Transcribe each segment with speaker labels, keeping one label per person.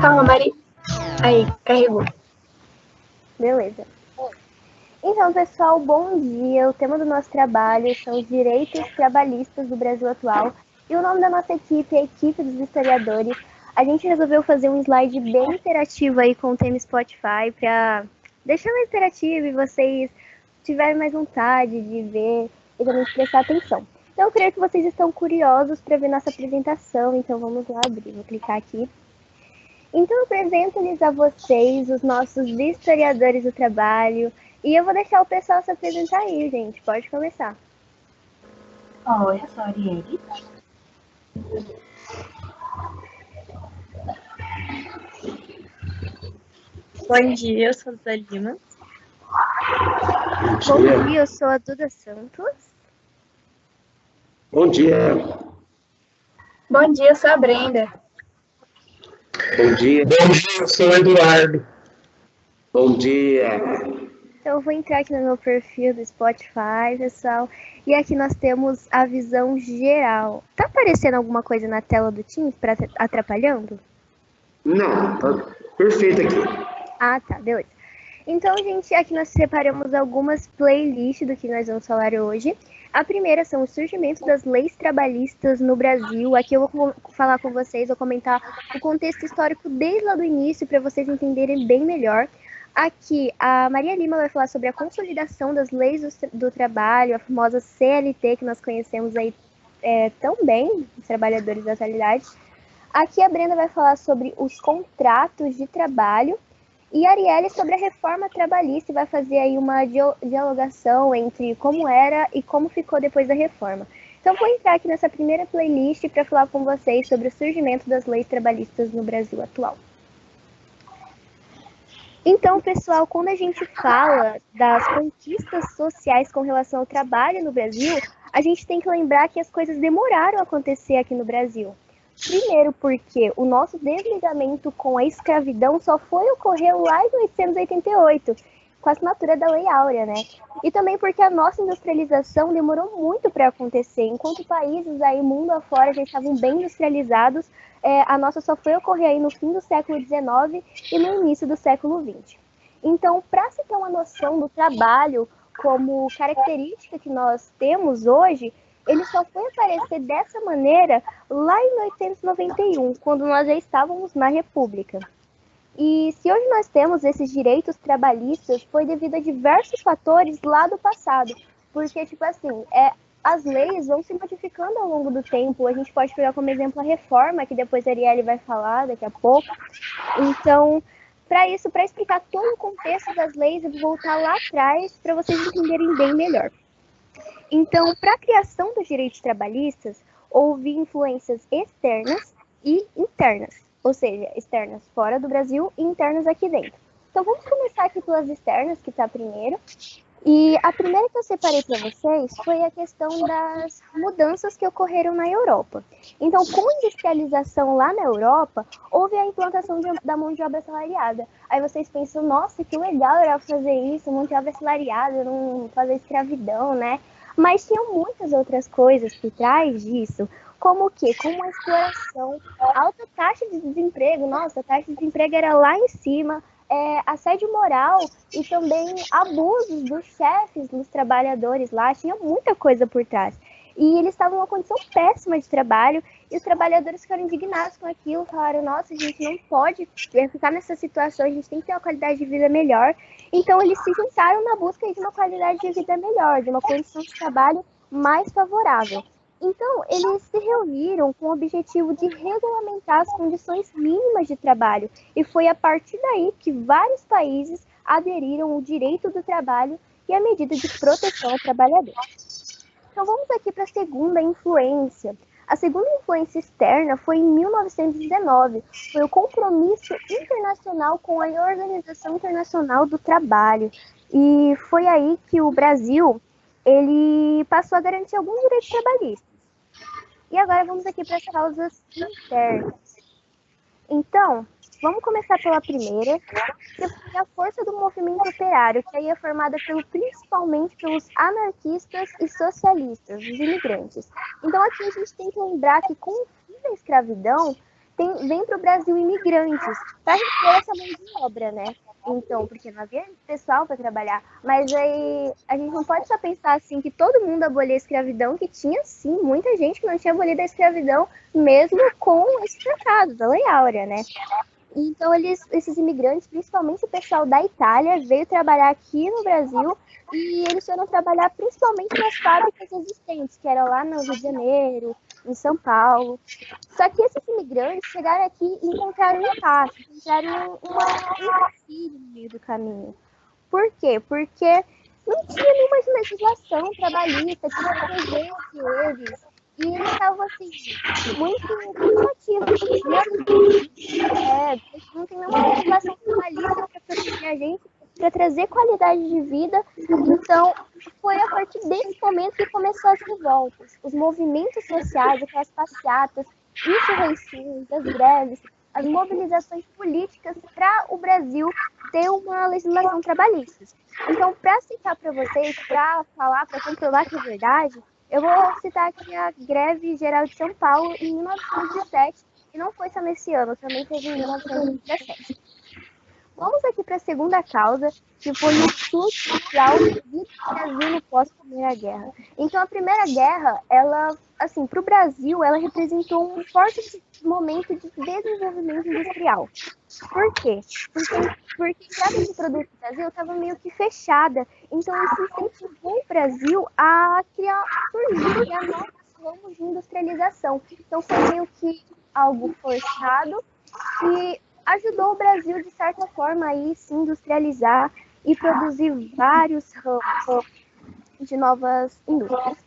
Speaker 1: Calma, Mari. Aí, carregou.
Speaker 2: Beleza. Então, pessoal, bom dia. O tema do nosso trabalho são os direitos trabalhistas do Brasil atual. E o nome da nossa equipe é a Equipe dos Historiadores. A gente resolveu fazer um slide bem interativo aí com o tema Spotify para deixar mais interativo e vocês tiverem mais vontade de ver e também de prestar atenção. Então, eu creio que vocês estão curiosos para ver nossa apresentação, então vamos lá abrir. Vou clicar aqui. Então, eu apresento-lhes a vocês os nossos historiadores do trabalho. E eu vou deixar o pessoal se apresentar aí, gente. Pode começar.
Speaker 3: Oi, eu sou a Arielle.
Speaker 4: Bom dia, eu sou a Duda Lima.
Speaker 2: Bom dia, eu sou a Duda Santos.
Speaker 5: Bom dia.
Speaker 1: Bom dia, eu sou a Brenda.
Speaker 5: Bom dia.
Speaker 6: Bom dia, eu sou o Eduardo.
Speaker 5: Bom dia.
Speaker 2: Então, eu vou entrar aqui no meu perfil do Spotify, pessoal. E aqui nós temos a visão geral. Tá aparecendo alguma coisa na tela do Teams atrapalhando?
Speaker 5: Não, tá perfeito aqui.
Speaker 2: Ah, tá, beleza. Então, gente, aqui nós separamos algumas playlists do que nós vamos falar hoje. A primeira são o surgimento das leis trabalhistas no Brasil. Aqui eu vou falar com vocês, vou comentar o contexto histórico desde lá do início, para vocês entenderem bem melhor. Aqui, a Maria Lima vai falar sobre a consolidação das leis do trabalho, a famosa CLT, que nós conhecemos aí tão bem, os trabalhadores da atualidade. Aqui a Brenda vai falar sobre os contratos de trabalho. E a Arielle sobre a reforma trabalhista e vai fazer aí uma dialogação entre como era e como ficou depois da reforma. Então vou entrar aqui nessa primeira playlist para falar com vocês sobre o surgimento das leis trabalhistas no Brasil atual. Então, pessoal, quando a gente fala das conquistas sociais com relação ao trabalho no Brasil, a gente tem que lembrar que as coisas demoraram a acontecer aqui no Brasil. Primeiro porque o nosso desligamento com a escravidão só foi ocorrer lá em 1888, com a assinatura da Lei Áurea, né? E também porque a nossa industrialização demorou muito para acontecer. Enquanto países aí mundo afora já estavam bem industrializados, a nossa só foi ocorrer aí no fim do século XIX e no início do século XX. Então, para se ter uma noção do trabalho como característica que nós temos hoje, ele só foi aparecer dessa maneira lá em 1891, quando nós já estávamos na República. E se hoje nós temos esses direitos trabalhistas, foi devido a diversos fatores lá do passado. Porque, tipo assim, as leis vão se modificando ao longo do tempo. A gente pode pegar como exemplo a reforma, que depois a Arielle vai falar daqui a pouco. Então, para explicar todo o contexto das leis, eu vou voltar lá atrás para vocês entenderem bem melhor. Então, para a criação dos direitos trabalhistas, houve influências externas e internas, ou seja, externas fora do Brasil e internas aqui dentro. Então, vamos começar aqui pelas externas, que está primeiro. E a primeira que eu separei para vocês foi a questão das mudanças que ocorreram na Europa. Então, com a industrialização lá na Europa, houve a implantação da mão de obra assalariada. Aí vocês pensam, nossa, que legal era fazer isso, mão de obra assalariada, não fazer escravidão, né? Mas tinham muitas outras coisas por trás disso, como o quê? Como a exploração, alta taxa de desemprego, nossa, a taxa de desemprego era lá em cima, assédio moral e também abusos dos chefes, dos trabalhadores lá, tinha muita coisa por trás. E eles estavam numa condição péssima de trabalho, e os trabalhadores ficaram indignados com aquilo, falaram, nossa, a gente não pode ficar nessa situação, a gente tem que ter uma qualidade de vida melhor. Então eles se juntaram na busca de uma qualidade de vida melhor, de uma condição de trabalho mais favorável. Então, eles se reuniram com o objetivo de regulamentar as condições mínimas de trabalho, e foi a partir daí que vários países aderiram ao direito do trabalho e à medida de proteção ao trabalhador. Então, vamos aqui para a segunda influência. A segunda influência externa foi em 1919, foi o compromisso internacional com a Organização Internacional do Trabalho. E foi aí que o Brasil ele passou a garantir alguns direitos trabalhistas. E agora vamos aqui para as causas internas. Então, vamos começar pela primeira, que foi a força do movimento operário, que aí é formada principalmente pelos anarquistas e socialistas, os imigrantes. Então aqui a gente tem que lembrar que com o fim da escravidão, vem para o Brasil imigrantes, para repor essa mão de obra, né? Então, porque não havia pessoal para trabalhar. Mas aí a gente não pode só pensar assim que todo mundo aboliu a escravidão, que tinha sim muita gente que não tinha abolido a escravidão, mesmo com esse tratado da Lei Áurea, né? Então, esses imigrantes, principalmente o pessoal da Itália, veio trabalhar aqui no Brasil e eles foram trabalhar principalmente nas fábricas existentes, que eram lá no Rio de Janeiro, em São Paulo. Só que esses imigrantes chegaram aqui e encontraram um impasse, encontraram um empecilho no meio do caminho. Por quê? Porque não tinha nenhuma legislação trabalhista que protegesse eles. E eles estavam, assim, muito cansativos. Não tem nenhuma legislação trabalhista para proteger a gente, para trazer qualidade de vida. Então, foi a partir desse momento que começou as revoltas. Os movimentos sociais, aquelas passeatas, insurreições, as greves, as mobilizações políticas para o Brasil ter uma legislação trabalhista. Então, para citar para vocês, para falar, para comprovar que é verdade, eu vou citar aqui a Greve Geral de São Paulo em 1917, e não foi só nesse ano, também teve em 1917. Vamos aqui para a segunda causa, que foi o surto social do Brasil no pós-Primeira Guerra. Então, a Primeira Guerra, ela, assim, para o Brasil, ela representou um forte momento de desenvolvimento industrial. Por quê? Porque a entrada de produtos no Brasil estava meio que fechada. Então, isso incentivou o Brasil a surgir novos ramos de industrialização. Então, foi meio que algo forçado e ajudou o Brasil, de certa forma, a se industrializar e produzir vários ramos de novas indústrias.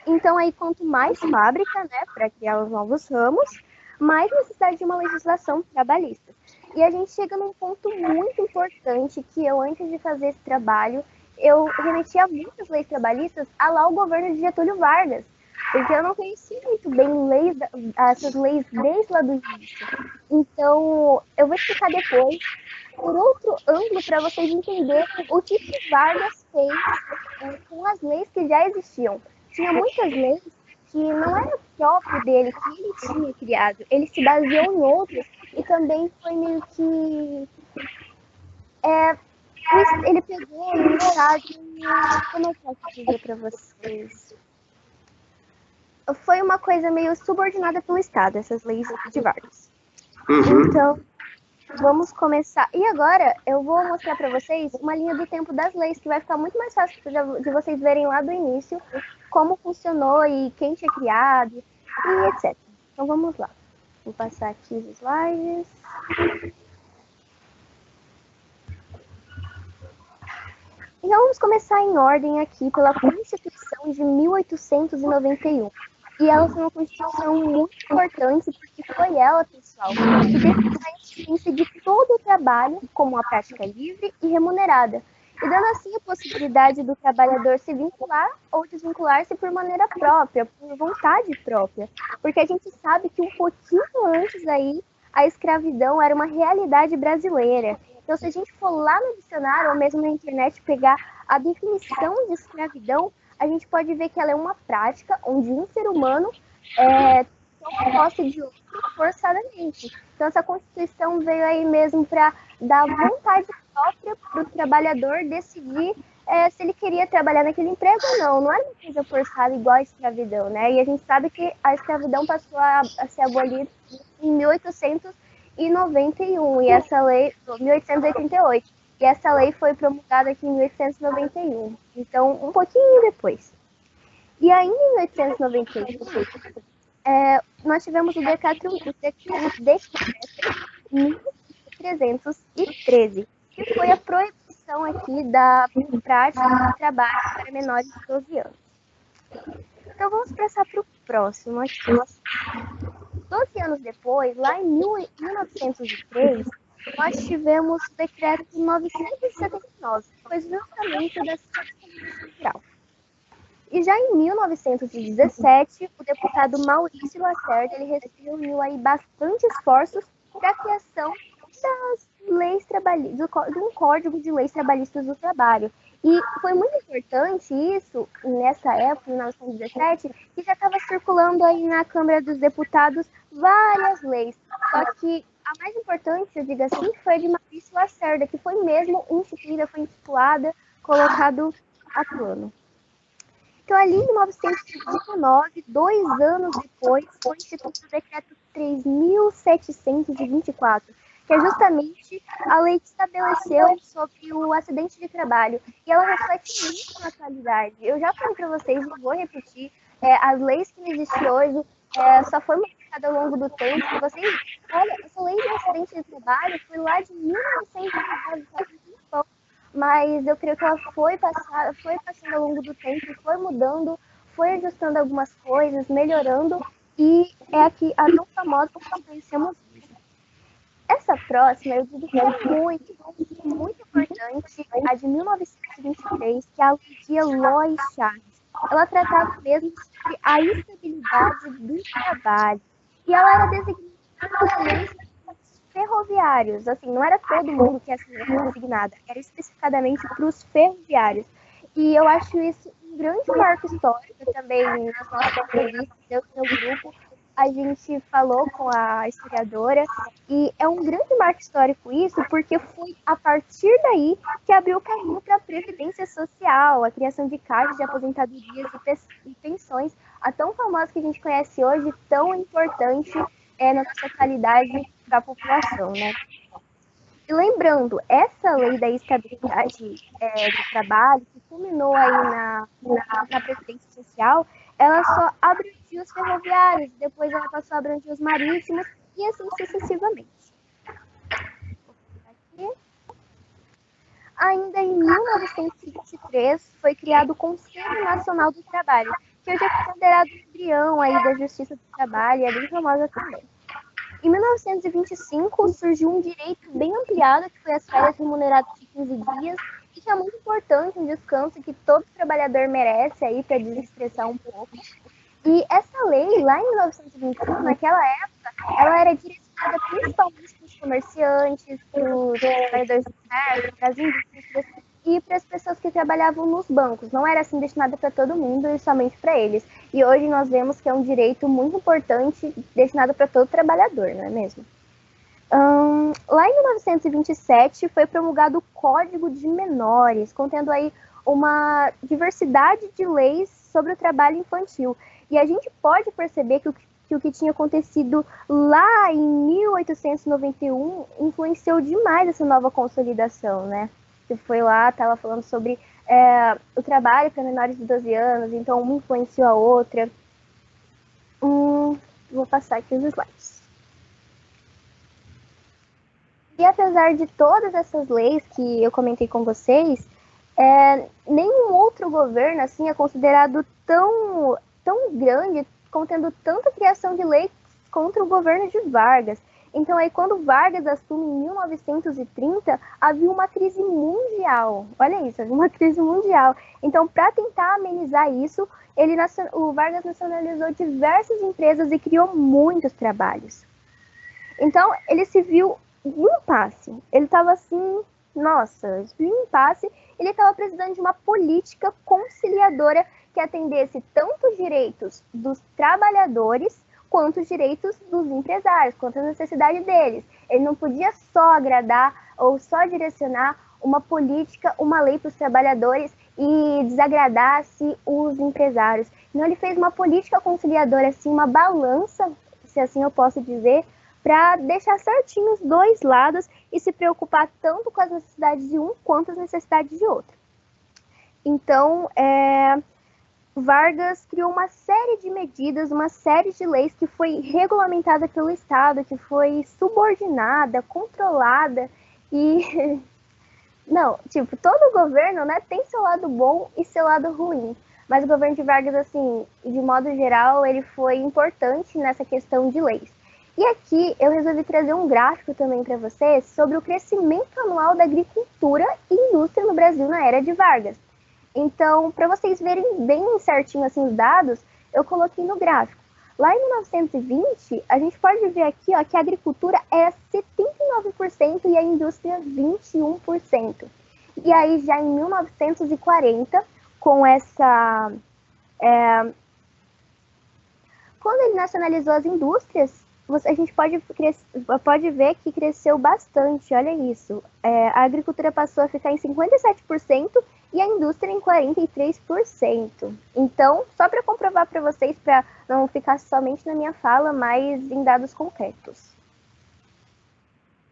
Speaker 2: Então, aí, quanto mais fábrica, né, para criar os novos ramos, mais necessidade de uma legislação trabalhista. E a gente chega num ponto muito importante, que eu, antes de fazer esse trabalho, eu remetia muitas leis trabalhistas a lá o governo de Getúlio Vargas, porque eu não conhecia muito bem essas leis desde lá do início. Então, eu vou explicar depois, por outro ângulo, para vocês entenderem o que Vargas fez com as leis que já existiam. Tinha muitas leis que não era próprio dele, que ele tinha criado. Ele se baseou em outras e também foi meio que... ele pegou no estado... Como eu posso dizer para vocês? Foi uma coisa meio subordinada pelo Estado, essas leis de Vargas. Então, vamos começar. E agora, eu vou mostrar para vocês uma linha do tempo das leis, que vai ficar muito mais fácil de vocês verem lá do início como funcionou e quem tinha criado e etc. Então, vamos lá. Vou passar aqui os slides. Então, vamos começar em ordem aqui pela Constituição de 1891. E ela foi uma Constituição muito importante, porque foi ela, pessoal, que definiu a existência de todo o trabalho como uma prática livre e remunerada, e dando assim a possibilidade do trabalhador se vincular ou desvincular-se por maneira própria, por vontade própria. Porque a gente sabe que um pouquinho antes aí, a escravidão era uma realidade brasileira. Então, se a gente for lá no dicionário, ou mesmo na internet, pegar a definição de escravidão, a gente pode ver que ela é uma prática onde um ser humano toma posse de outro forçadamente. Então, essa Constituição veio aí mesmo para dar vontade própria para o trabalhador decidir se ele queria trabalhar naquele emprego ou não. Não era uma coisa forçada igual a escravidão, né? E a gente sabe que a escravidão passou a ser abolida em 1891, e essa lei, 1888. E essa lei foi promulgada aqui em 1891, então um pouquinho depois. E ainda em 1891, nós tivemos o decreto 1313, que foi a proibição aqui da prática de trabalho para menores de 12 anos. Então vamos passar para o próximo aqui. 12 anos depois, lá em 1903, nós tivemos o decreto 979, que foi justamente o da Constituição Federal. E já em 1917, o deputado Maurício Lacerda, ele reuniu aí bastante esforços para a criação das leis trabalhistas, de um código de leis trabalhistas do trabalho. E foi muito importante isso, nessa época, em 1917, que já estava circulando aí na Câmara dos Deputados várias leis. Só que a mais importante, eu digo assim, foi a de Maurício Lacerda, que foi mesmo instituída, foi intitulada, colocado a plano. Então, ali em 1919, 2 anos depois, foi instituído o decreto 3.724, que é justamente a lei que estabeleceu sobre o acidente de trabalho. E ela reflete muito na atualidade. Eu já falei para vocês, e vou repetir, as leis que existem hoje só foi modificada ao longo do tempo. E vocês, olha, essa lei de acidente de trabalho foi lá de 1919, mas eu creio que ela foi passando ao longo do tempo, foi mudando, foi ajustando algumas coisas, melhorando, e é aqui a tão famosa que nós conhecemos hoje. Essa próxima, eu digo que é muito importante, a de 1923, que é a Lei de Eloy Chaves. Ela tratava mesmo sobre a estabilidade do trabalho, e ela era designada ferroviários, assim, não era todo mundo que ia ser designada, era especificadamente para os ferroviários. E eu acho isso um grande marco histórico também nas nossas entrevistas, eu e meu grupo, a gente falou com a historiadora, e é um grande marco histórico isso, porque foi a partir daí que abriu o caminho para a Previdência Social, a criação de caixas de aposentadorias e pensões, a tão famosa que a gente conhece hoje, tão importante na nossa atualidade da população, né? E lembrando, essa lei da estabilidade do trabalho, que culminou aí na Previdência Social, ela só abrangia os ferroviários, depois ela passou a abranger os marítimos, e assim sucessivamente. Aqui. Ainda em 1923, foi criado o Conselho Nacional do Trabalho, que hoje é considerado o embrião aí da Justiça do Trabalho, e é bem famosa também. Em 1925, surgiu um direito bem ampliado, que foi as férias remuneradas de 15 dias, e que é muito importante, um descanso que todo trabalhador merece aí para desestressar um pouco. E essa lei, lá em 1925, naquela época, ela era direcionada principalmente para os comerciantes, para os trabalhadores do comércio, para as indústrias e para as pessoas que trabalhavam nos bancos. Não era assim destinada para todo mundo e somente para eles. E hoje nós vemos que é um direito muito importante destinado para todo trabalhador, não é mesmo? Lá em 1927 foi promulgado o Código de Menores, contendo aí uma diversidade de leis sobre o trabalho infantil. E a gente pode perceber que o que tinha acontecido lá em 1891 influenciou demais essa nova consolidação, né? Que foi lá, estava falando sobre o trabalho para menores de 12 anos, então uma influenciou a outra. Vou passar aqui os slides. E apesar de todas essas leis que eu comentei com vocês, nenhum outro governo assim é considerado tão grande, contendo tanta criação de leis contra o governo de Vargas. Então, aí, quando Vargas assume em 1930, havia uma crise mundial. Olha isso, havia uma crise mundial. Então, para tentar amenizar isso, o Vargas nacionalizou diversas empresas e criou muitos trabalhos. Então, ele se viu em impasse. Ele estava assim, nossa, em impasse. Ele estava precisando de uma política conciliadora que atendesse tanto os direitos dos trabalhadores quanto os direitos dos empresários, quanto a necessidade deles. Ele não podia só agradar ou só direcionar uma política, uma lei para os trabalhadores e desagradasse os empresários. Então, ele fez uma política conciliadora, assim, uma balança, se assim eu posso dizer, para deixar certinho os dois lados e se preocupar tanto com as necessidades de um quanto as necessidades de outro. Então, Vargas criou uma série de medidas, uma série de leis que foi regulamentada pelo Estado, que foi subordinada, controlada e... Não, tipo, todo governo, né, tem seu lado bom e seu lado ruim. Mas o governo de Vargas, assim, de modo geral, ele foi importante nessa questão de leis. E aqui eu resolvi trazer um gráfico também para vocês sobre o crescimento anual da agricultura e indústria no Brasil na era de Vargas. Então, para vocês verem bem certinho assim, os dados, eu coloquei no gráfico. Lá em 1920, a gente pode ver aqui ó, que a agricultura era 79% e a indústria 21%. E aí já em 1940, com essa... quando ele nacionalizou as indústrias, a gente pode ver que cresceu bastante, olha isso. A agricultura passou a ficar em 57% e a indústria em 43%. Então, só para comprovar para vocês, para não ficar somente na minha fala, mas em dados concretos.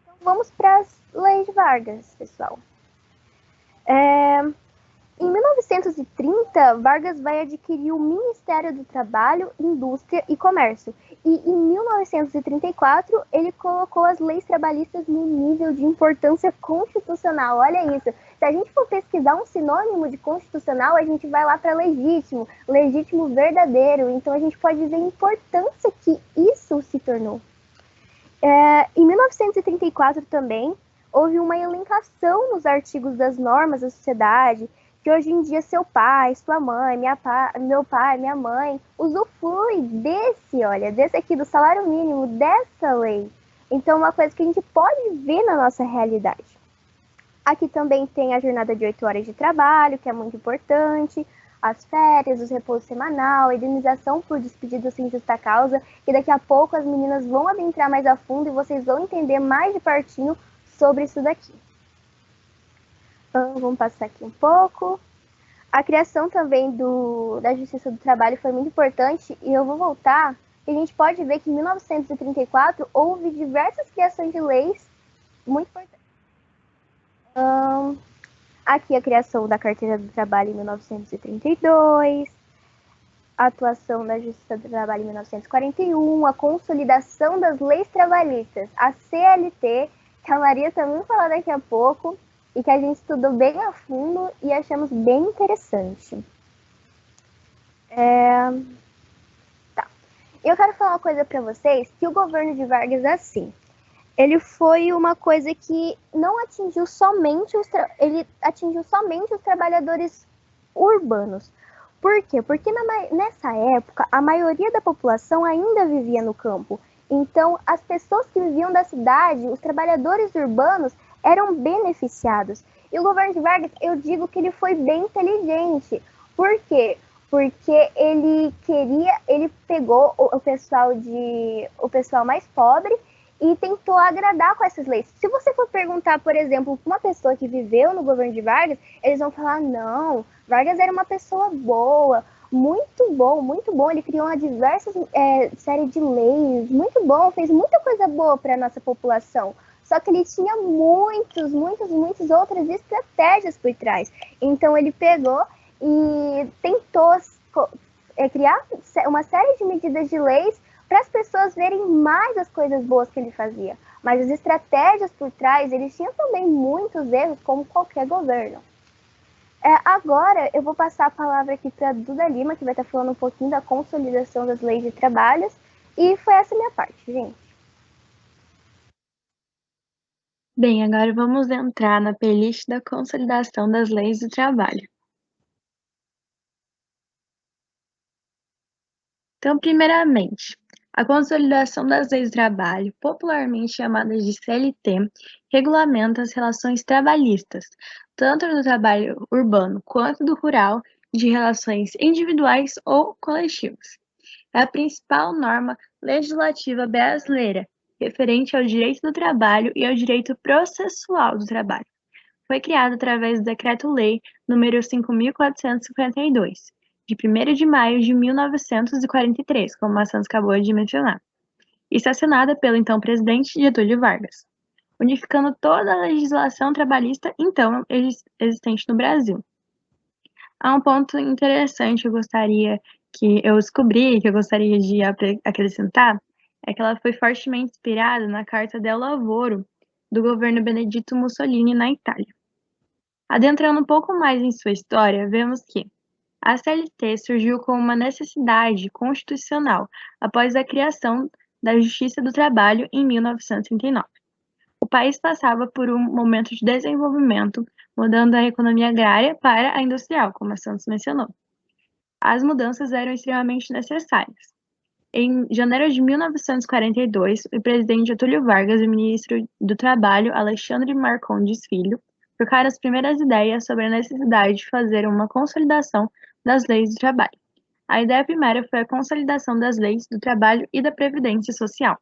Speaker 2: Então, vamos para as leis de Vargas, pessoal. Em 1930, Vargas vai adquirir o Ministério do Trabalho, Indústria e Comércio. E em 1934, ele colocou as leis trabalhistas no nível de importância constitucional. Olha isso. Se a gente for pesquisar um sinônimo de constitucional, a gente vai lá para legítimo, legítimo verdadeiro. Então, a gente pode ver a importância que isso se tornou. Em 1934 também, houve uma elencação nos artigos das normas da sociedade, que hoje em dia seu pai, sua mãe, meu pai, minha mãe, usufrui desse aqui do salário mínimo, dessa lei. Então, uma coisa que a gente pode ver na nossa realidade. Aqui também tem a jornada de 8 horas de trabalho, que é muito importante, as férias, os repouso semanal, a indenização por despedido sem justa causa, e daqui a pouco as meninas vão adentrar mais a fundo e vocês vão entender mais de pertinho sobre isso daqui. Então, vamos passar aqui um pouco. A criação também da Justiça do Trabalho foi muito importante e eu vou voltar. E a gente pode ver que em 1934 houve diversas criações de leis muito importantes. Aqui a criação da Carteira do Trabalho em 1932, a atuação da Justiça do Trabalho em 1941, a consolidação das leis trabalhistas, a CLT, que a Maria também vai falar daqui a pouco, e que a gente estudou bem a fundo e achamos bem interessante. Tá. Eu quero falar uma coisa para vocês, que o governo de Vargas é assim. Ele foi uma coisa que não atingiu somente ele atingiu somente os trabalhadores urbanos. Por quê? Porque nessa época, a maioria da população ainda vivia no campo. Então, as pessoas que viviam da cidade, os trabalhadores urbanos, eram beneficiados. E o governo de Vargas, eu digo que ele foi bem inteligente. Por quê? Porque ele pegou o pessoal mais pobre e tentou agradar com essas leis. Se você for perguntar, por exemplo, uma pessoa que viveu no governo de Vargas, eles vão falar, não, Vargas era uma pessoa boa, muito bom, ele criou uma diversas série de leis, muito bom, fez muita coisa boa para a nossa população. Só que ele tinha muitas outras estratégias por trás. Então ele pegou e tentou criar uma série de medidas de leis para as pessoas verem mais as coisas boas que ele fazia. Mas as estratégias por trás, eles tinham também muitos erros, como qualquer governo. Agora, eu vou passar a palavra aqui para a Duda Lima, que vai estar falando um pouquinho da consolidação das leis de trabalhos. E foi essa a minha parte, gente.
Speaker 4: Bem, agora vamos entrar na playlist da consolidação das leis do trabalho. Então, primeiramente, a consolidação das leis do trabalho, popularmente chamadas de CLT, regulamenta as relações trabalhistas, tanto do trabalho urbano quanto do rural, de relações individuais ou coletivas. É a principal norma legislativa brasileira, referente ao direito do trabalho e ao direito processual do trabalho. Foi criada através do Decreto-Lei nº 5.452, de 1º de maio de 1943, como a Santos acabou de mencionar, e sancionada pelo então presidente Getúlio Vargas, unificando toda a legislação trabalhista então existente no Brasil. Há um ponto interessante que eu descobri, que eu gostaria de acrescentar, é que ela foi fortemente inspirada na Carta del Lavoro do governo Benedito Mussolini na Itália. Adentrando um pouco mais em sua história, vemos que a CLT surgiu como uma necessidade constitucional após a criação da Justiça do Trabalho em 1939. O país passava por um momento de desenvolvimento, mudando a economia agrária para a industrial, como a Santos mencionou. As mudanças eram extremamente necessárias. em janeiro de 1942, o presidente Getúlio Vargas e o ministro do Trabalho, Alexandre Marcondes Filho, trocaram as primeiras ideias sobre a necessidade de fazer uma consolidação das leis do trabalho. A ideia primeira foi a consolidação das leis do trabalho e da previdência social.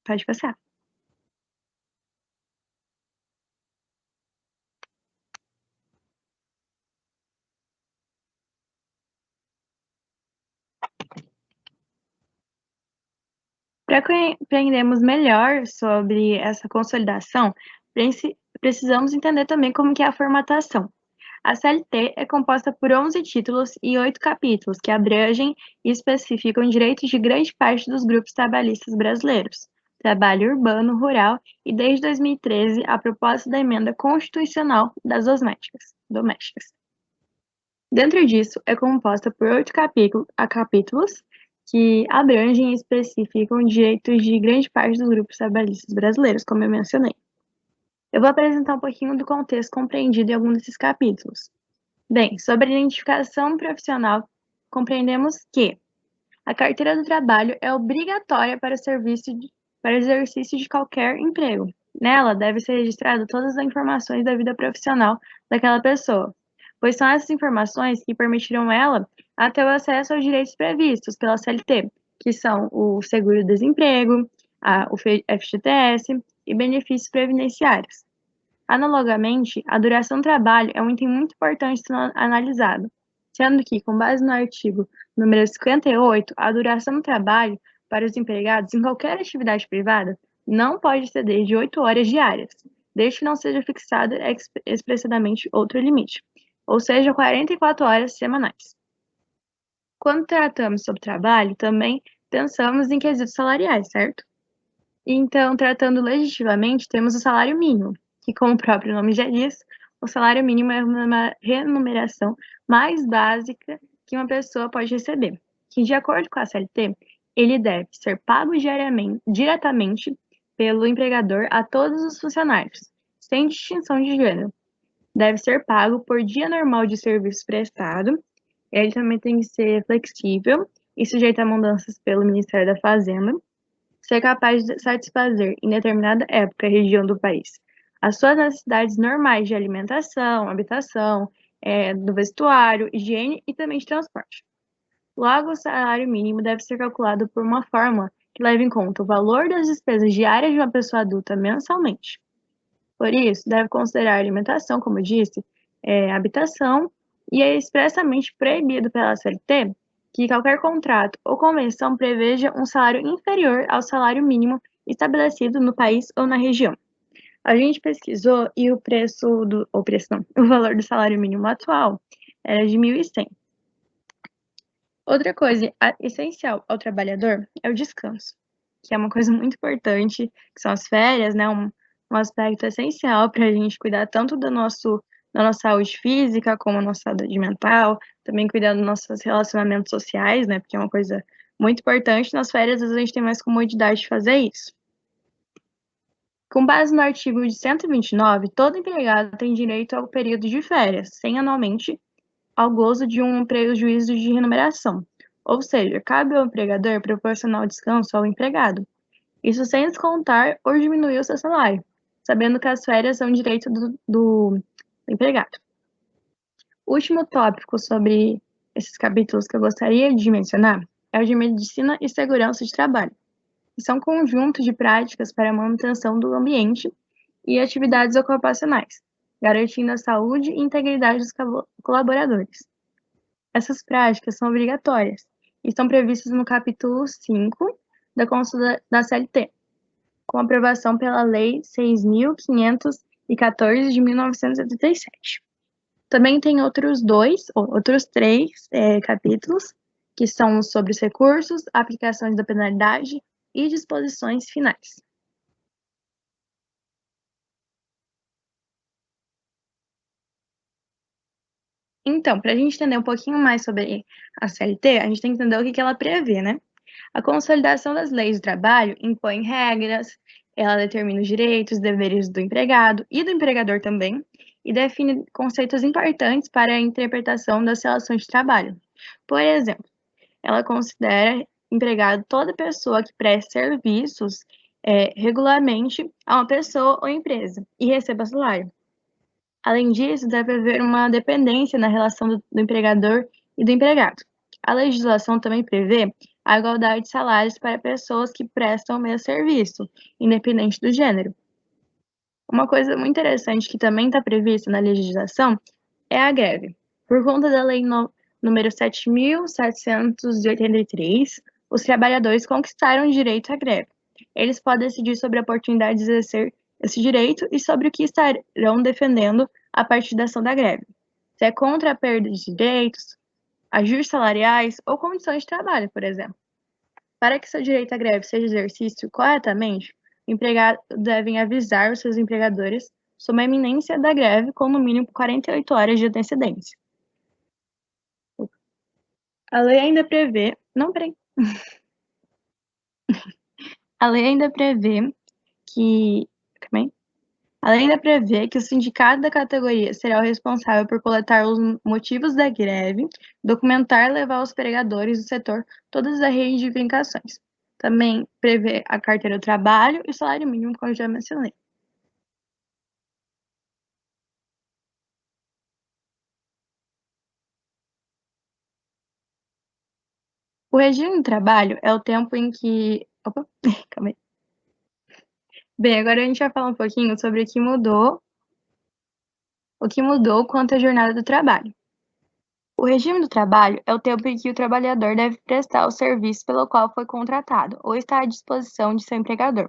Speaker 4: Pode passar. Para compreendermos melhor sobre essa consolidação, precisamos entender também como que é a formatação. A CLT é composta por 11 títulos e 8 capítulos, que abrangem e especificam direitos de grande parte dos grupos trabalhistas brasileiros, trabalho urbano, rural e, desde 2013, a proposta da emenda constitucional das domésticas. Dentro disso, é composta por 8 capítulos que abrangem e especificam direitos de grande parte dos grupos trabalhistas brasileiros, como eu mencionei. Eu vou apresentar um pouquinho do contexto compreendido em algum desses capítulos. Bem, sobre a identificação profissional, compreendemos que a carteira do trabalho é obrigatória para o exercício de qualquer emprego. Nela deve ser registrado todas as informações da vida profissional daquela pessoa, pois são essas informações que permitirão ela a ter o acesso aos direitos previstos pela CLT, que são o seguro-desemprego, o FGTS e benefícios previdenciários. Analogamente, a duração do trabalho é um item muito importante a ser analisado, sendo que, com base no artigo número 58, a duração do trabalho para os empregados em qualquer atividade privada não pode exceder de 8 horas diárias, desde que não seja fixado expressamente outro limite, ou seja, 44 horas semanais. Quando tratamos sobre trabalho, também pensamos em quesitos salariais, certo? Então, tratando legislativamente, temos o salário mínimo, que, como o próprio nome já diz, o salário mínimo é uma remuneração mais básica que uma pessoa pode receber, que, de acordo com a CLT, ele deve ser pago diretamente pelo empregador a todos os funcionários, sem distinção de gênero. Deve ser pago por dia normal de serviço prestado. Ele também tem que ser flexível e sujeito a mudanças pelo Ministério da Fazenda, ser capaz de satisfazer, em determinada época e região do país, as suas necessidades normais de alimentação, habitação, do vestuário, higiene e também de transporte. Logo, o salário mínimo deve ser calculado por uma fórmula que leve em conta o valor das despesas diárias de uma pessoa adulta mensalmente. Por isso, deve considerar alimentação, como eu disse, habitação, e é expressamente proibido pela CLT que qualquer contrato ou convenção preveja um salário inferior ao salário mínimo estabelecido no país ou na região. A gente pesquisou e o valor do salário mínimo atual era de 1.100. Outra coisa essencial ao trabalhador é o descanso, que é uma coisa muito importante, que são as férias, né? Um aspecto essencial para a gente cuidar tanto da nossa saúde física, como a nossa saúde mental, também cuidar dos nossos relacionamentos sociais, né? Porque é uma coisa muito importante. Nas férias, às vezes, a gente tem mais comodidade de fazer isso. Com base no artigo de 129, todo empregado tem direito ao período de férias, sem anualmente ao gozo de um prejuízo de remuneração. Ou seja, cabe ao empregador proporcionar o descanso ao empregado. Isso sem descontar ou diminuir o seu salário, sabendo que as férias são direito do empregado. O último tópico sobre esses capítulos que eu gostaria de mencionar é o de medicina e segurança de trabalho, que são conjuntos de práticas para a manutenção do ambiente e atividades ocupacionais, garantindo a saúde e integridade dos colaboradores. Essas práticas são obrigatórias e estão previstas no capítulo 5 da CLT, com aprovação pela Lei 6.514 de 1977. Também tem outros 3 capítulos, que são sobre os recursos, aplicações da penalidade e disposições finais. Então, para a gente entender um pouquinho mais sobre a CLT, a gente tem que entender o que ela prevê, né? A consolidação das leis do trabalho impõe regras, ela determina os direitos e deveres do empregado e do empregador também, e define conceitos importantes para a interpretação das relações de trabalho. Por exemplo, ela considera empregado toda pessoa que preste serviços regularmente a uma pessoa ou empresa e receba salário. Além disso, deve haver uma dependência na relação do empregador e do empregado. A legislação também prevê a igualdade de salários para pessoas que prestam o mesmo serviço, independente do gênero. Uma coisa muito interessante que também está prevista na legislação é a greve. Por conta da Lei número 7.783, os trabalhadores conquistaram o direito à greve. Eles podem decidir sobre a oportunidade de exercer esse direito e sobre o que estarão defendendo a partir da ação da greve. Se é contra a perda de direitos, ajustes salariais ou condições de trabalho, por exemplo. Para que seu direito à greve seja exercido corretamente, o empregado deve avisar os seus empregadores sobre a iminência da greve com no mínimo 48 horas de antecedência. A lei ainda prevê... Não, peraí. A lei ainda prevê que... A lei ainda prevê que o sindicato da categoria será o responsável por coletar os motivos da greve, documentar e levar aos empregadores do setor todas as reivindicações. Também prevê a carteira do trabalho e o salário mínimo, como eu já mencionei. O regime do trabalho é o tempo em que... Opa, calma aí. Bem, agora a gente vai falar um pouquinho sobre o que mudou quanto à jornada do trabalho. O regime do trabalho é o tempo em que o trabalhador deve prestar o serviço pelo qual foi contratado ou está à disposição de seu empregador.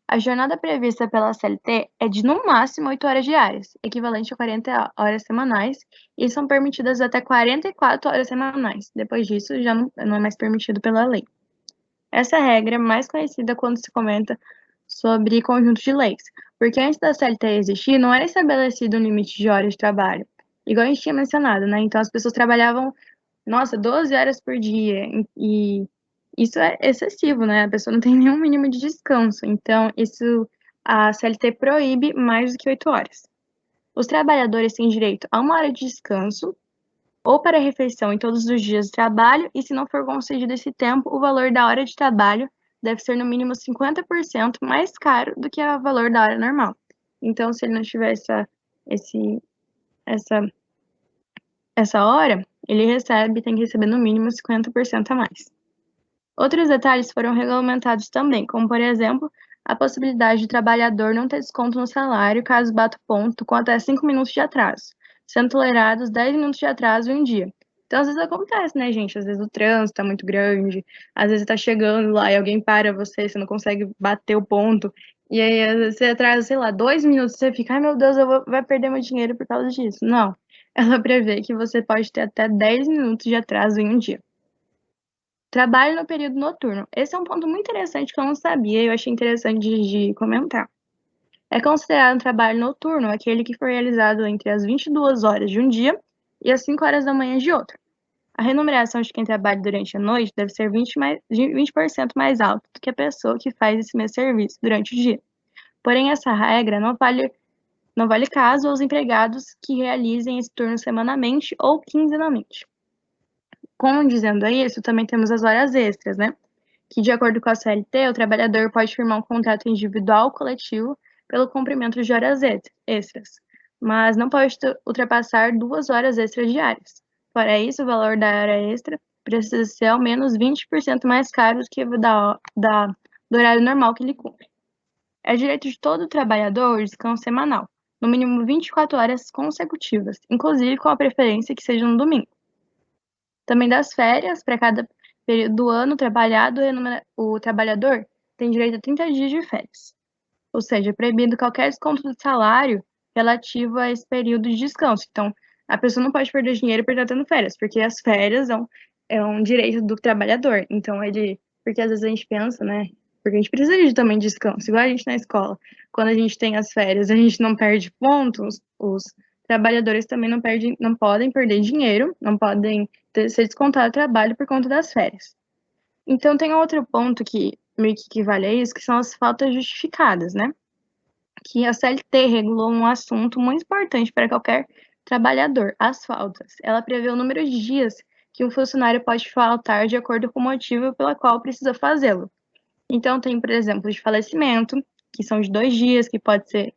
Speaker 4: A jornada prevista pela CLT é de, no máximo, 8 horas diárias, equivalente a 40 horas semanais, e são permitidas até 44 horas semanais. Depois disso, já não é mais permitido pela lei. Essa regra é mais conhecida quando se comenta sobre conjunto de leis, porque antes da CLT existir, não era estabelecido um limite de horas de trabalho, igual a gente tinha mencionado, né? Então, as pessoas trabalhavam, 12 horas por dia, e isso é excessivo, né? A pessoa não tem nenhum mínimo de descanso, então, a CLT proíbe mais do que 8 horas. Os trabalhadores têm direito a 1 hora de descanso, ou para refeição em todos os dias de trabalho, e se não for concedido esse tempo, o valor da hora de trabalho deve ser no mínimo 50% mais caro do que o valor da hora normal. Então, se ele não tiver essa hora, ele tem que receber no mínimo 50% a mais. Outros detalhes foram regulamentados também, como, por exemplo, a possibilidade de o trabalhador não ter desconto no salário caso bata o ponto com até 5 minutos de atraso, sendo tolerados 10 minutos de atraso em um dia. Então, às vezes acontece, né, gente? Às vezes o trânsito tá muito grande, às vezes tá chegando lá e alguém para você não consegue bater o ponto, e aí às vezes você atrasa, sei lá, 2 minutos, você fica, ai meu Deus, vai perder meu dinheiro por causa disso. Não, ela prevê que você pode ter até 10 minutos de atraso em um dia. Trabalho no período noturno. Esse é um ponto muito interessante que eu não sabia e eu achei interessante de comentar. É considerado um trabalho noturno aquele que foi realizado entre as 22 horas de um dia e as 5 horas da manhã de outro. A remuneração de quem trabalha durante a noite deve ser 20% mais alta do que a pessoa que faz esse mesmo serviço durante o dia. Porém, essa regra não vale caso aos empregados que realizem esse turno semanalmente ou quinzenalmente. Como dizendo isso, também temos as horas extras, né? Que, de acordo com a CLT, o trabalhador pode firmar um contrato individual ou coletivo pelo cumprimento de horas extras, mas não pode ultrapassar 2 horas extras diárias. Para isso, o valor da hora extra precisa ser ao menos 20% mais caro do que o do horário normal que ele cumpre. É direito de todo trabalhador descanso semanal, no mínimo 24 horas consecutivas, inclusive com a preferência que seja no domingo. Também das férias, para cada período do ano trabalhado, o trabalhador tem direito a 30 dias de férias. Ou seja, é proibido qualquer desconto do salário relativo a esse período de descanso. Então, a pessoa não pode perder dinheiro por estar tendo férias, porque as férias é um direito do trabalhador. Então, porque às vezes a gente pensa, né? Porque a gente precisa de também descanso, igual a gente na escola. Quando a gente tem as férias, a gente não perde pontos, os trabalhadores também não podem perder dinheiro, não podem ser descontado o trabalho por conta das férias. Então, tem outro ponto que meio que equivale a isso, que são as faltas justificadas, né? que a CLT regulou um assunto muito importante para qualquer trabalhador, as faltas. Ela prevê o número de dias que um funcionário pode faltar de acordo com o motivo pelo qual precisa fazê-lo. Então, tem, por exemplo, de falecimento, que são de 2 dias,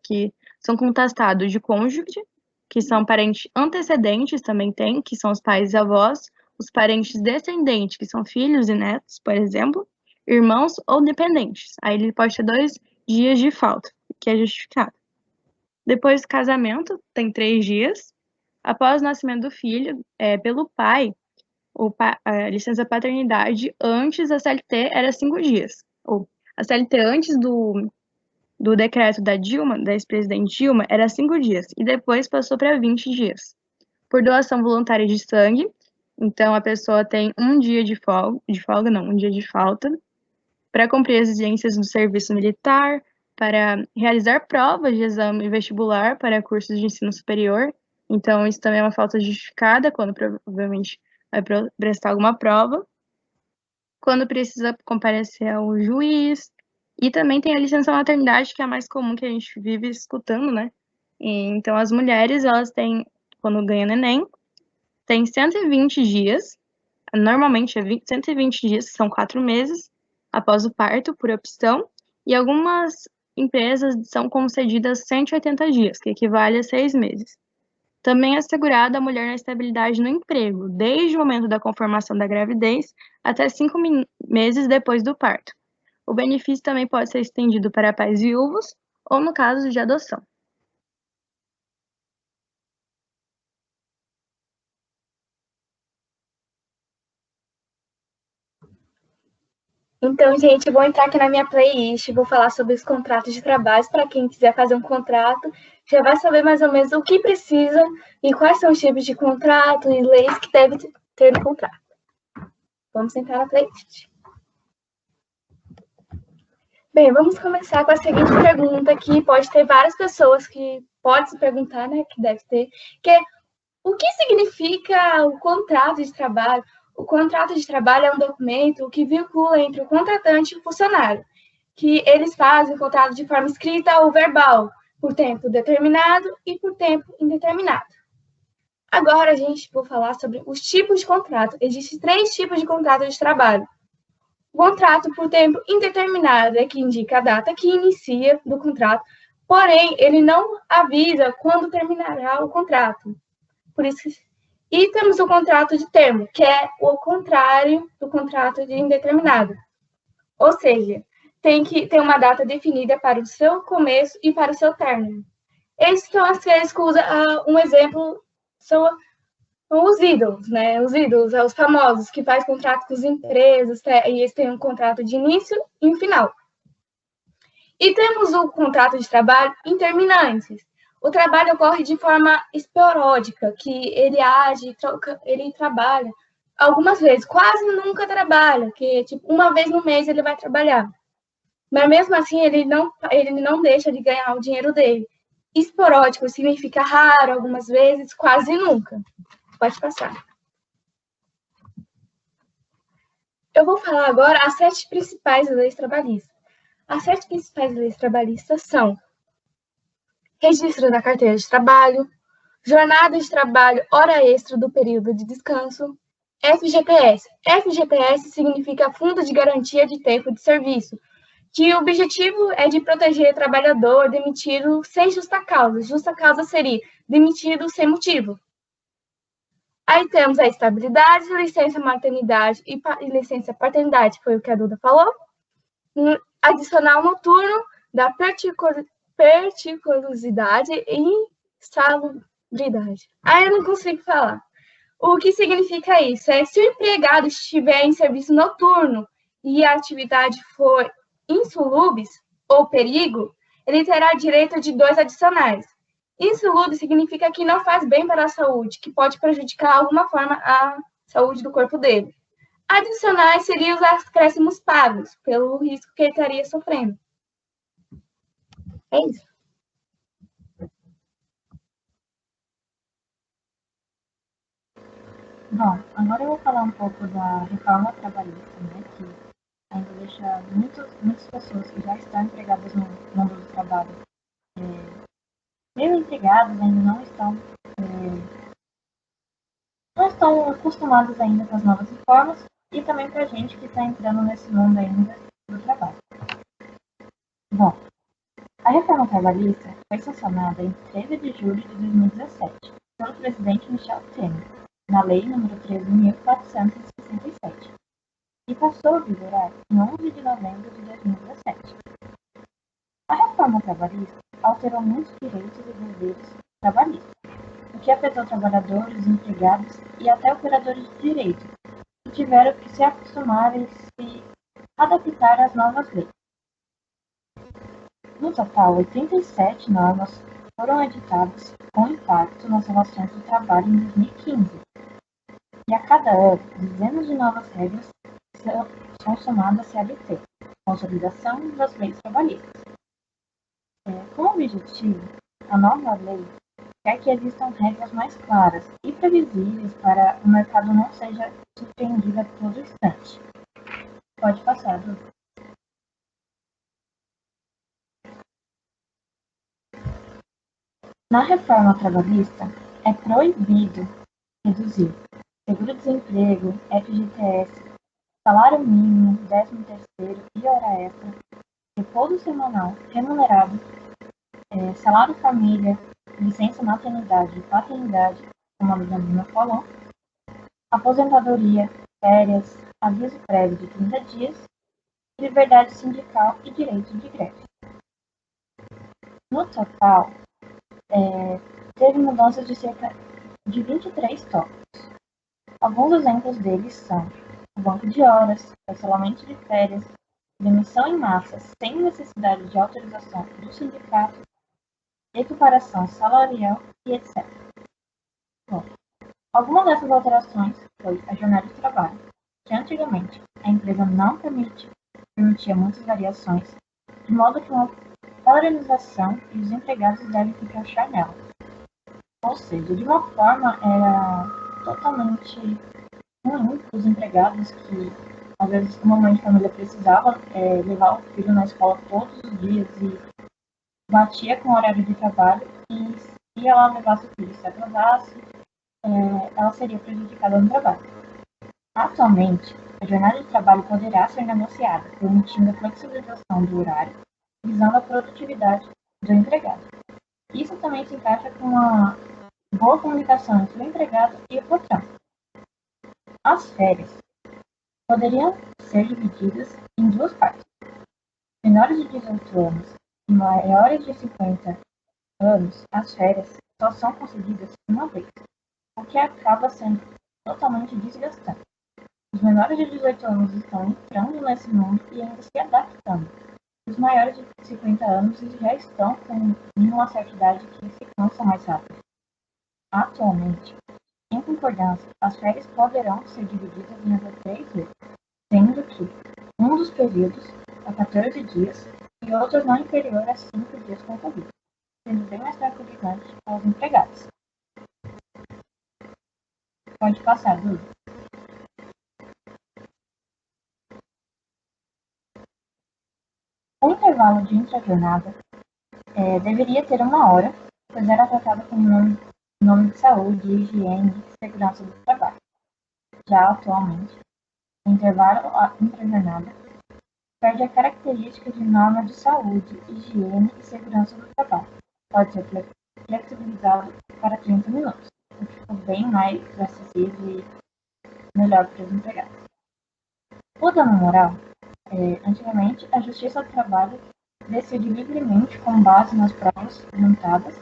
Speaker 4: que são contestados de cônjuge, que são parentes antecedentes, também tem, que são os pais e avós, os parentes descendentes, que são filhos e netos, por exemplo, irmãos ou dependentes. Aí ele pode ter 2 dias de falta, que é justificado. Depois do casamento, tem 3 dias. Após o nascimento do filho, pelo pai, a licença paternidade antes da CLT era 5 dias. Ou a CLT antes do decreto da Dilma, da ex-presidente Dilma, era 5 dias. E depois passou para 20 dias. Por doação voluntária de sangue, então a pessoa tem um dia um dia de falta, para cumprir as exigências do serviço militar, para realizar provas de exame vestibular para cursos de ensino superior. Então, isso também é uma falta justificada, quando provavelmente vai prestar alguma prova. Quando precisa comparecer ao juiz. E também tem a licença maternidade, que é a mais comum, que a gente vive escutando, né? Então, as mulheres, elas têm, quando ganham neném, tem 120 dias, normalmente é 120 dias, que são 4 meses, após o parto, por opção, e algumas empresas são concedidas 180 dias, que equivale a 6 meses. Também é assegurada a mulher na estabilidade no emprego, desde o momento da conformação da gravidez até 5 meses depois do parto. O benefício também pode ser estendido para pais viúvos ou no caso de adoção.
Speaker 1: Então, gente, eu vou entrar aqui na minha playlist, vou falar sobre os contratos de trabalho. Para quem quiser fazer um contrato, já vai saber mais ou menos o que precisa e quais são os tipos de contrato e leis que deve ter no contrato. Vamos entrar na playlist. Bem, vamos começar com a seguinte pergunta, que pode ter várias pessoas que podem se perguntar, né, que deve ter, que é: o que significa o contrato de trabalho? O contrato de trabalho é um documento que vincula entre o contratante e o funcionário, que eles fazem o contrato de forma escrita ou verbal, por tempo determinado e por tempo indeterminado. Agora, vou falar sobre os tipos de contrato. Existem 3 tipos de contrato de trabalho. O contrato por tempo indeterminado é que indica a data que inicia do contrato, porém, ele não avisa quando terminará o contrato. Por isso que... E temos o contrato de termo, que é o contrário do contrato de indeterminado. Ou seja, tem que ter uma data definida para o seu começo e para o seu término. Esses são aqueles que usam um exemplo, são os ídolos, né? Os ídolos, os famosos, que fazem contrato com as empresas, e eles têm um contrato de início e um final. E temos o contrato de trabalho interminantes. O trabalho ocorre de forma esporádica, que ele age, ele trabalha algumas vezes, quase nunca trabalha, que tipo, uma vez no mês ele vai trabalhar. Mas mesmo assim ele não deixa de ganhar o dinheiro dele. Esporádico significa raro, algumas vezes, quase nunca. Pode passar. Eu vou falar agora as 7 principais leis trabalhistas. As 7 principais leis trabalhistas são: registro da carteira de trabalho, jornada de trabalho, hora extra do período de descanso, FGTS. FGTS significa Fundo de Garantia de Tempo de Serviço, que o objetivo é de proteger o trabalhador demitido sem justa causa. Justa causa seria demitido sem motivo. Aí temos a estabilidade, licença maternidade e licença paternidade, foi o que a Duda falou. Adicional noturno da periculosidade e insalubridade. Aí eu não consigo falar. O que significa isso? É se o empregado estiver em serviço noturno e a atividade for insalubres ou perigo, ele terá direito de 2 adicionais. Insalubre significa que não faz bem para a saúde, que pode prejudicar de alguma forma a saúde do corpo dele. Adicionais seriam os acréscimos pagos, pelo risco que ele estaria sofrendo. É isso.
Speaker 3: Bom, agora eu vou falar um pouco da reforma trabalhista, né, que ainda deixa muitas pessoas que já estão empregadas no mundo do trabalho desempregados ainda não estão acostumados ainda com as novas reformas, e também para a gente que está entrando nesse mundo ainda do trabalho. Bom, a reforma trabalhista foi sancionada em 13 de julho de 2017 pelo presidente Michel Temer, na Lei nº 13.467, e passou a vigorar em 11 de novembro de 2017. A reforma trabalhista alterou muitos direitos e deveres trabalhistas, o que afetou trabalhadores, empregados e até operadores de direito, que tiveram que se acostumar e se adaptar às novas leis. No total, 87 normas foram editadas com impacto nas relações de trabalho em 2015. E a cada ano, dezenas de novas regras são somadas à CLT, Consolidação das Leis Trabalhistas. Como objetivo, a nova lei quer que existam regras mais claras e previsíveis para o mercado não seja surpreendido a todo instante. Pode passar, Du. Na reforma trabalhista, é proibido reduzir seguro-desemprego, FGTS, salário mínimo, 13º e hora extra, repouso semanal remunerado, salário família, licença maternidade e paternidade, como a Lina falou, aposentadoria, férias, aviso prévio de 30 dias, liberdade sindical e direito de greve. No total, teve mudanças de cerca de 23 tópicos. Alguns exemplos deles são o banco de horas, cancelamento de férias, demissão em massa sem necessidade de autorização do sindicato, equiparação salarial e etc. Bom, alguma dessas alterações foi a jornada de trabalho, que antigamente a empresa não permitia muitas variações, de modo que uma padronização e os empregados devem se encaixar nela. Ou seja, de uma forma era totalmente ruim para os empregados que, às vezes, uma mãe de família precisava levar o filho na escola todos os dias e batia com o horário de trabalho, e se ela levasse o filho e se atrasasse, ela seria prejudicada no trabalho. Atualmente, a jornada de trabalho poderá ser negociada, permitindo a flexibilização do horário, visando a produtividade do empregado. Isso também se encaixa com uma boa comunicação entre o empregado e o patrão. As férias poderiam ser divididas em duas partes. Menores de 18 anos e maiores de 50 anos, as férias só são concedidas uma vez, o que acaba sendo totalmente desgastante. Os menores de 18 anos estão entrando nesse mundo e ainda se adaptando. Os maiores de 50 anos já estão com uma certa idade que se cansam mais rápido. Atualmente, em concordância, as férias poderão ser divididas em até 3 vezes, sendo que um dos períodos é 14 dias e outros não inferior a 5 dias concorridos, sendo bem mais tranquilizante aos empregados. Pode passar, Dudu. O intervalo de intrajornada deveria ter 1 hora, pois era tratado como nome de saúde, higiene e segurança do trabalho. Já atualmente, o intervalo intrajornada perde a característica de norma de saúde, higiene e segurança do trabalho. Pode ser flexibilizado para 30 minutos, o que ficou bem mais acessível e melhor para os empregados. O dano moral. Antigamente, a Justiça do Trabalho decide livremente com base nas provas juntadas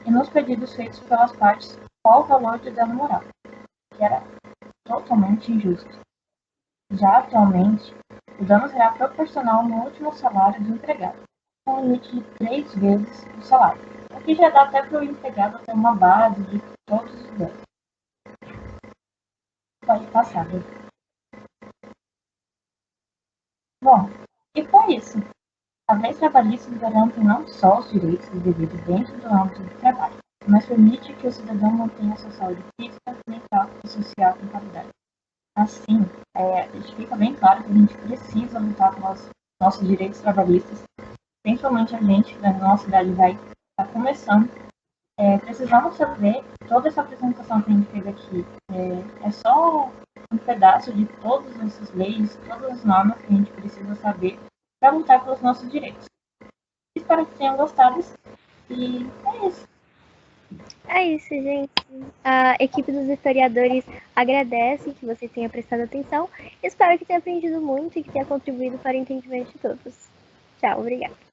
Speaker 3: e nos pedidos feitos pelas partes qual o valor de dano moral, que era totalmente injusto. Já atualmente, o dano será proporcional no último salário do empregado, com um limite de 3 vezes o salário, o que já dá até para o empregado ter uma base de todos os danos. Pode passar, viu? Bom, e foi isso. As leis trabalhistas garantem não só os direitos e deveres dentro do âmbito do trabalho, mas permite que o cidadão mantenha sua saúde física, mental e social com qualidade. Assim, fica bem claro que a gente precisa lutar pelos nossos direitos trabalhistas, principalmente a gente que na nossa cidade vai estar começando Precisamos saber, toda essa apresentação que a gente fez aqui é só um pedaço de todas essas leis, todas as normas que a gente precisa saber para lutar pelos nossos direitos. Espero que tenham gostado e é isso.
Speaker 2: É isso, gente. A equipe dos historiadores agradece que vocês tenham prestado atenção. Espero que tenha aprendido muito e que tenha contribuído para o entendimento de todos. Tchau, obrigada.